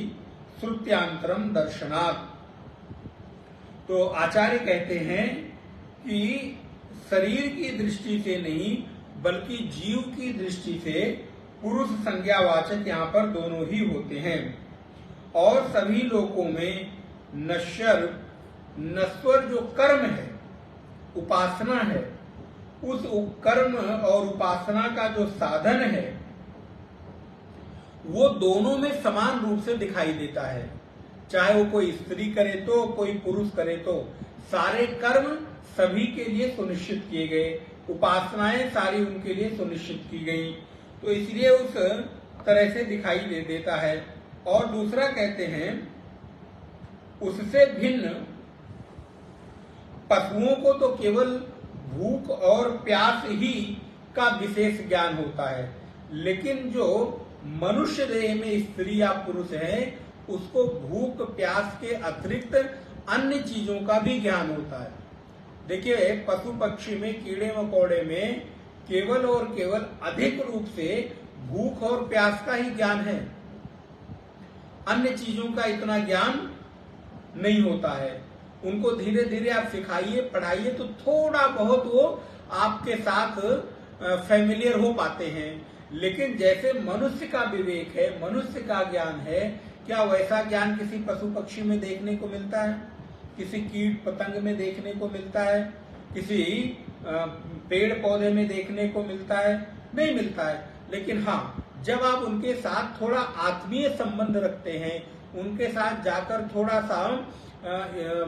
श्रुत्यांतरम दर्शनात्। तो आचार्य कहते हैं कि शरीर की दृष्टि से नहीं बल्कि जीव की दृष्टि से पुरुष संज्ञावाचक यहाँ पर दोनों ही होते हैं। और सभी लोकों में नश्वर जो कर्म है, उपासना है, उस कर्म और उपासना का जो साधन है वो दोनों में समान रूप से दिखाई देता है। चाहे वो कोई स्त्री करे तो कोई पुरुष करे तो सारे कर्म सभी के लिए सुनिश्चित किए गए, उपासनाएं सारी उनके लिए सुनिश्चित की गई। तो इसलिए उस तरह से दिखाई दे देता है। और दूसरा कहते हैं उससे भिन्न पशुओं को तो केवल भूख और प्यास ही का विशेष ज्ञान होता है, लेकिन जो मनुष्य देह में स्त्री या पुरुष है उसको भूख प्यास के अतिरिक्त अन्य चीजों का भी ज्ञान होता है। देखिए पशु पक्षी में, कीड़े मकोड़े में केवल और केवल अधिक रूप से भूख और प्यास का ही ज्ञान है, अन्य चीजों का इतना ज्ञान नहीं होता है। उनको धीरे धीरे आप सिखाइए, पढ़ाइए तो थोड़ा बहुत वो आपके साथ फैमिलियर हो पाते हैं। लेकिन जैसे मनुष्य का विवेक है, मनुष्य का ज्ञान है, क्या वैसा ज्ञान किसी पशु पक्षी में देखने को मिलता है? किसी कीट पतंग में देखने को मिलता है? किसी पेड़ पौधे में देखने को मिलता है? नहीं मिलता है। लेकिन हाँ, जब आप उनके साथ थोड़ा आत्मीय संबंध रखते हैं, उनके साथ जाकर थोड़ा सा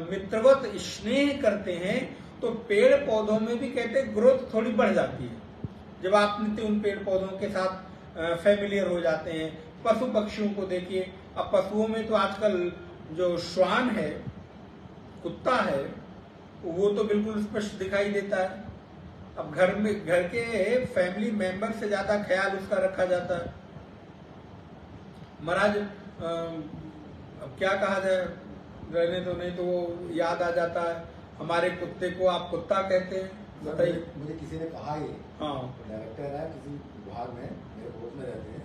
मित्रवत स्नेह करते हैं, तो पेड़ पौधों में भी कहते ग्रोथ थोड़ी बढ़ जाती है। जब आप नित्य उन पेड़ पौधों के साथ फैमिलियर हो जाते हैं। पशु पक्षियों को देखिए, अब पशुओं में तो आजकल जो श्वान है, कुत्ता है, वो तो बिल्कुल स्पष्ट दिखाई देता है। अब घर के फैमिली मेंबर से ज्यादा ख्याल उसका रखा जाता है। महाराज अब क्या कहा जाए, रहने तो नहीं तो वो याद आ जाता है, हमारे कुत्ते को आप कुत्ता कहते हैं। बताइए।
मुझे किसी ने कहा ये,
हाँ,
डायरेक्टर है किसी विभाग में, मेरे कोच में रहते हैं,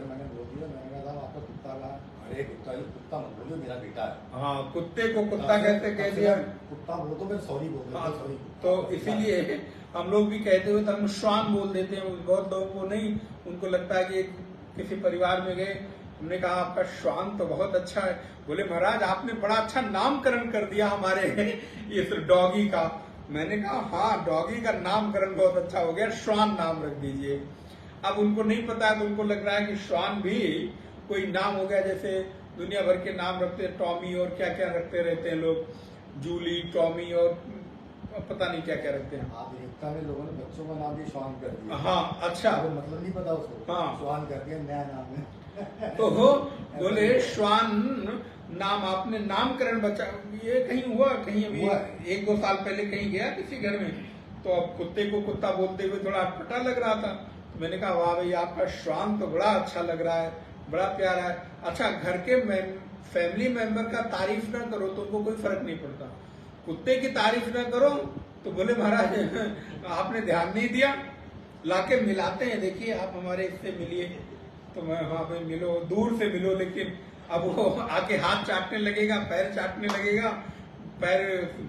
मैंने बोल दिया, मैंने कहा आपका कुत्ता का, अरे कुत्ता मत बोलिए, मेरा बेटा है।
हाँ, कुत्ते को कुत्ता कहते कह दिया,
कुत्ता बोलो तो मैं सॉरी बोल रहा हूँ। सॉरी।
तो इसीलिए हम लोग भी कहते हुए तो हम श्वान बोल देते हैं। बहुत लोगों को नहीं, उनको लगता है कि किसी परिवार में गए हमने कहा आपका श्वान तो बहुत अच्छा है। बोले महाराज आपने बड़ा अच्छा नामकरण कर दिया हमारे इस डॉगी का। मैंने कहा हाँ, डॉगी का नामकरण बहुत अच्छा हो गया, श्वान नाम रख दीजिए। अब उनको नहीं पता है तो उनको लग रहा है कि श्वान भी कोई नाम हो गया, जैसे दुनिया भर के नाम रखते हैं, टॉमी और क्या क्या रखते रहते हैं लोग, जूली, टॉमी और पता नहीं क्या क्या रखते हैं।
आधुनिकता में लोगों ने बच्चों का नाम भी श्वान कर दिया।
हाँ अच्छा,
मतलब नहीं पता उसको,
हाँ
श्वान कर दिया, नया नाम है।
तो हो बोले श्वान नाम आपने नामकरण बचा, ये कहीं हुआ, कहीं अभी 1-2 साल पहले कहीं गया किसी घर में, तो अब कुत्ते को कुत्ता बोलते हुए थोड़ा अटपटा लग रहा था। तो मैंने कहा वाह भाई आपका श्वान तो बड़ा अच्छा लग रहा है, बड़ा प्यारा है। अच्छा, घर के फैमिली मेंबर का तारीफ ना करो तो उनको कोई फर्क नहीं पड़ता, कुत्ते की तारीफ ना करो तो बोले महाराज आपने ध्यान नहीं दिया, लाके मिलाते हैं, देखिए आप हमारे इससे मिलिए, तो मैं हाँ भाई मिलो, दूर से मिलो, लेकिन अब वो आके हाथ चाटने लगेगा, पैर चाटने लगेगा, पैर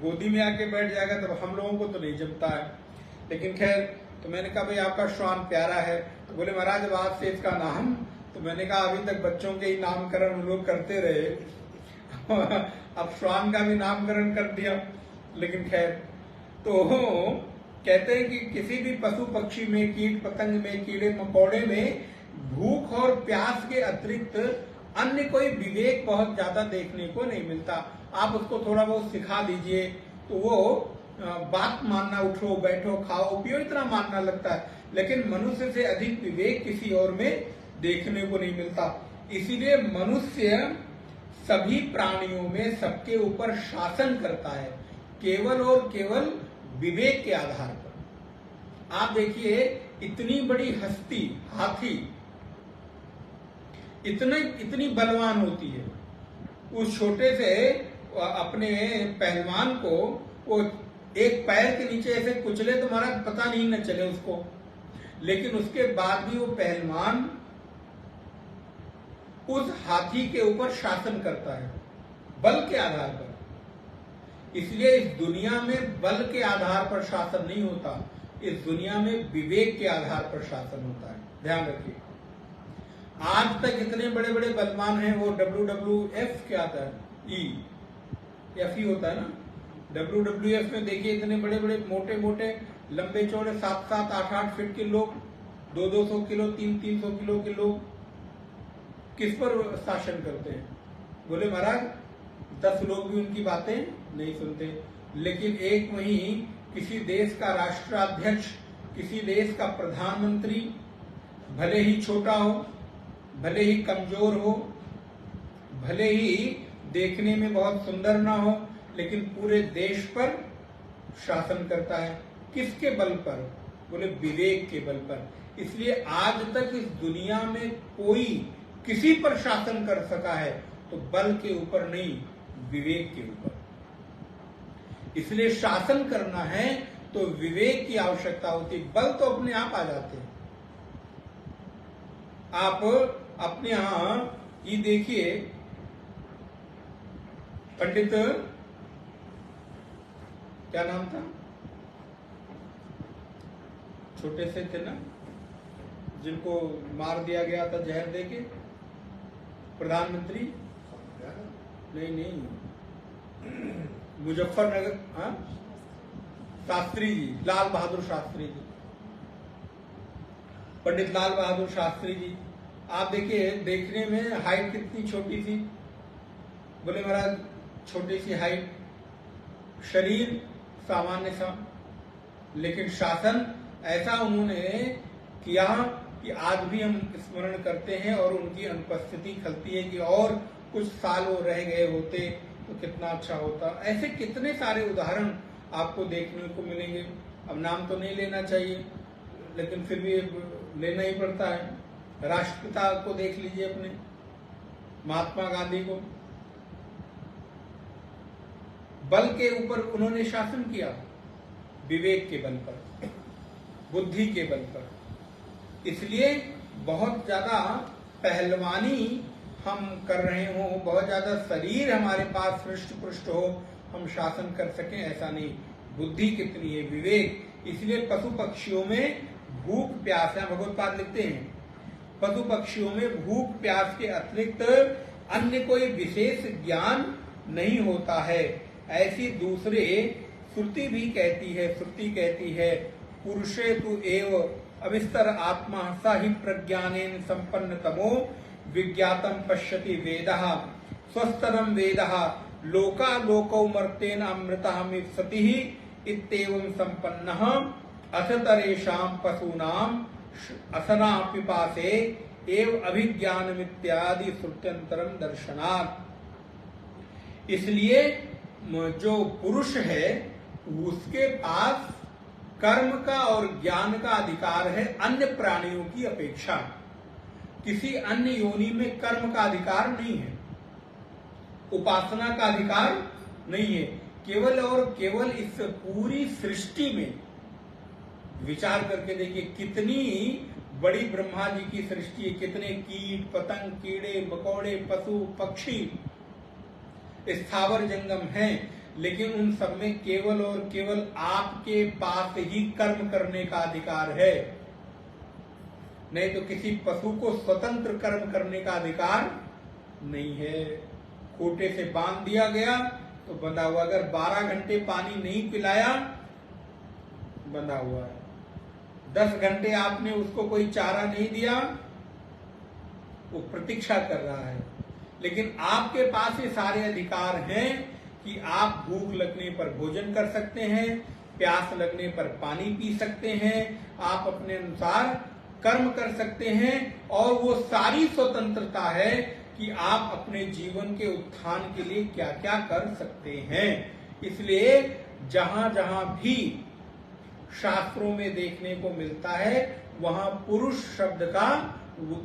गोदी में आके बैठ जाएगा, तो हम लोगों को तो नहीं जमता है। लेकिन खैर, तो मैंने कहा भाई आपका श्वान प्यारा है, तो बोले महाराज अब आज से इसका नाम, तो मैंने कहा अभी तक बच्चों के ही नामकरण हम लोग करते रहे अब श्वान का भी नामकरण कर दिया। लेकिन खैर, तो कहते हैं कि किसी भी पशु पक्षी में, कीट पतंग में, कीड़े मकोड़े में भूख और प्यास के अतिरिक्त अन्य कोई विवेक बहुत ज्यादा देखने को नहीं मिलता। आप उसको थोड़ा बहुत सिखा दीजिए तो वो बात मानना, उठो बैठो खाओ पियो इतना मानना लगता है, लेकिन मनुष्य से अधिक विवेक किसी और में देखने को नहीं मिलता। इसीलिए मनुष्य सभी प्राणियों में सबके ऊपर शासन करता है, केवल और केवल विवेक के आधार पर। आप देखिए इतनी बड़ी हस्ती हाथी इतनी बलवान होती है, उस छोटे से अपने पहलवान को वो एक पैर के नीचे ऐसे कुचले तो महाराज पता नहीं न चले उसको, लेकिन उसके बाद भी वो पहलवान उस हाथी के ऊपर शासन करता है बल के आधार पर। इसलिए इस दुनिया में बल के आधार पर शासन नहीं होता, इस दुनिया में विवेक के आधार पर शासन होता है, ध्यान रखिए। आज तक इतने बड़े बड़े बलवान हैं, वो WWF क्या आता है, EF होता है ना, WWF में देखिए इतने बड़े बड़े मोटे मोटे लंबे चौड़े 7-7, 8-8 फीट के लोग, 200-200 किलो, 300-300 किलो के लोग किस पर शासन करते हैं। बोले महाराज 10 लोग भी उनकी बातें नहीं सुनते, लेकिन एक वही किसी देश का राष्ट्राध्यक्ष, किसी देश का प्रधानमंत्री, भले ही छोटा हो, भले ही कमजोर हो, भले ही देखने में बहुत सुंदर ना हो, लेकिन पूरे देश पर शासन करता है। किसके बल पर? बोले विवेक के बल पर। इसलिए आज तक इस दुनिया में कोई किसी पर शासन कर सका है तो बल के ऊपर नहीं, विवेक के ऊपर। इसलिए शासन करना है तो विवेक की आवश्यकता होती है, बल तो अपने आप आ जाते हैं। आप अपने यहां ये देखिए, पंडित क्या नाम था, छोटे से थे ना, जिनको मार दिया गया था जहर देके, प्रधानमंत्री, नहीं मुजफ्फरनगर, हाँ, शास्त्री जी, लाल बहादुर शास्त्री जी, पंडित लाल बहादुर शास्त्री जी। आप देखिए देखने में हाइट कितनी छोटी थी, बोले महाराज छोटी सी हाइट, शरीर सामान्य सा, लेकिन शासन ऐसा उन्होंने किया कि आज भी हम स्मरण करते हैं और उनकी अनुपस्थिति खलती है कि और कुछ साल वो रह गए होते तो कितना अच्छा होता। ऐसे कितने सारे उदाहरण आपको देखने को मिलेंगे। अब नाम तो नहीं लेना चाहिए, लेकिन फिर भी लेना ही पड़ता है। राष्ट्रपिता को देख लीजिए, अपने महात्मा गांधी को, बल के ऊपर उन्होंने शासन किया, विवेक के बल पर, बुद्धि के बल पर। इसलिए बहुत ज्यादा पहलवानी हम कर रहे हो, बहुत ज्यादा शरीर हमारे पास हृष्ट पुष्ट हो, हम शासन कर सकें, ऐसा नहीं। बुद्धि कितनी है, विवेक। इसलिए पशु पक्षियों में भूख प्यास है। भगवत्पाद लिखते हैं पशु पक्षियों में भूख प्यास के अतिरिक्त अन्य कोई विशेष ज्ञान नहीं होता है। ऐसी दूसरे श्रुति भी कहती है पुरुषे तु एव अविस्तर आत्मा स हि प्रज्ञानेन संपन्न तमो विज्ञातम पश्यति वेदः स्वस्तरम वेदः लोकालोकौ मर्तेन अमृतमिप्सति इत्येवं संपन्नः असतरेषां पशूनां असना पिपासे एव अभिज्ञानमित्यादि श्रुत्यंतरम दर्शनात्। इसलिए जो पुरुष है उसके पास कर्म का और ज्ञान का अधिकार है अन्य प्राणियों की अपेक्षा। किसी अन्य योनि में कर्म का अधिकार नहीं है, उपासना का अधिकार नहीं है। केवल और केवल इस पूरी सृष्टि में विचार करके देखिए कितनी बड़ी ब्रह्मा जी की सृष्टि है, कितने कीट पतंग कीड़े मकोड़े पशु पक्षी स्थावर जंगम हैं, लेकिन उन सब में केवल और केवल आपके पास ही कर्म करने का अधिकार है। नहीं तो किसी पशु को स्वतंत्र कर्म करने का अधिकार नहीं है। खूंटे से बांध दिया गया तो बंधा हुआ, अगर 12 घंटे पानी नहीं पिलाया बंधा हुआ है, 10 घंटे आपने उसको कोई चारा नहीं दिया वो प्रतीक्षा कर रहा है। लेकिन आपके पास ये सारे अधिकार हैं कि आप भूख लगने पर भोजन कर सकते हैं, प्यास लगने पर पानी पी सकते हैं, आप अपने अनुसार कर्म कर सकते हैं और वो सारी स्वतंत्रता है कि आप अपने जीवन के उत्थान के लिए क्या क्या कर सकते हैं। इसलिए जहां जहां भी शास्त्रों में देखने को मिलता है वहां पुरुष शब्द का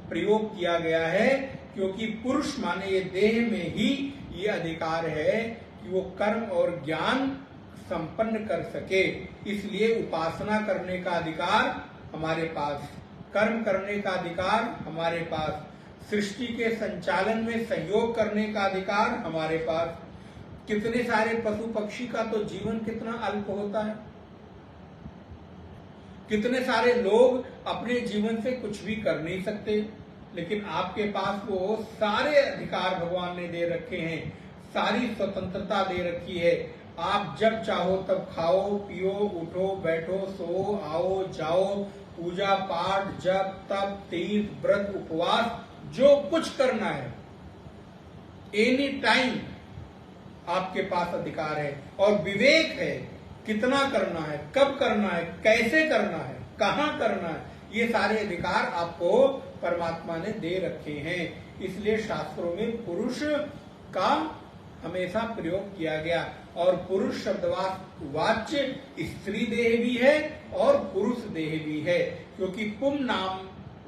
प्रयोग किया गया है, क्योंकि पुरुष माने ये देह में ही ये अधिकार है कि वो कर्म और ज्ञान संपन्न कर सके। इसलिए उपासना करने का अधिकार हमारे पास, कर्म करने का अधिकार हमारे पास, सृष्टि के संचालन में सहयोग करने का अधिकार हमारे पास। कितने सारे पशु पक्षी का तो जीवन कितना अल्प होता है, कितने सारे लोग अपने जीवन से कुछ भी कर नहीं सकते, लेकिन आपके पास वो सारे अधिकार भगवान ने दे रखे हैं, सारी स्वतंत्रता दे रखी है। आप जब चाहो तब खाओ पियो उठो बैठो सो आओ जाओ, पूजा पाठ जप तप तीर्थ व्रत उपवास जो कुछ करना है एनी टाइम आपके पास अधिकार है। और विवेक है कितना करना है, कब करना है, कैसे करना है, कहां करना है, ये सारे अधिकार आपको परमात्मा ने दे रखे हैं। इसलिए शास्त्रों में पुरुष का हमेशा प्रयोग किया गया। और पुरुष शब्दवाच्य स्त्री देह भी है और पुरुष देह भी है, क्योंकि पुम नाम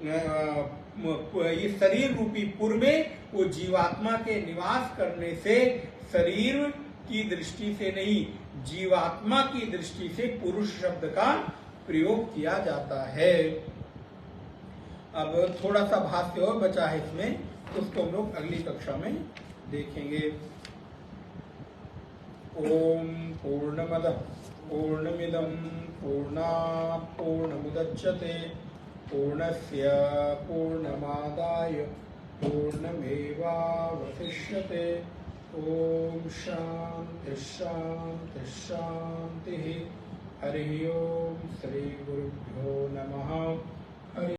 ये शरीर रूपी पुर में वो जीवात्मा के निवास करने से शरीर की दृष्टि से नहीं, जीवात्मा की दृष्टि से पुरुष शब्द का प्रयोग किया जाता है। अब थोड़ा सा भाष्य और बचा है इसमें, उसको हम लोग अगली कक्षा में देखेंगे। ओम पूर्णमदः पूर्णमिदं पूर्णात् पूर्णमुदच्यते पूर्णस्य पूर्णमादाय पूर्णमेवावशिष्यते। ओम शांति शांति शांति। हरि ओम। श्री गुरुभ्यो नमः। हरि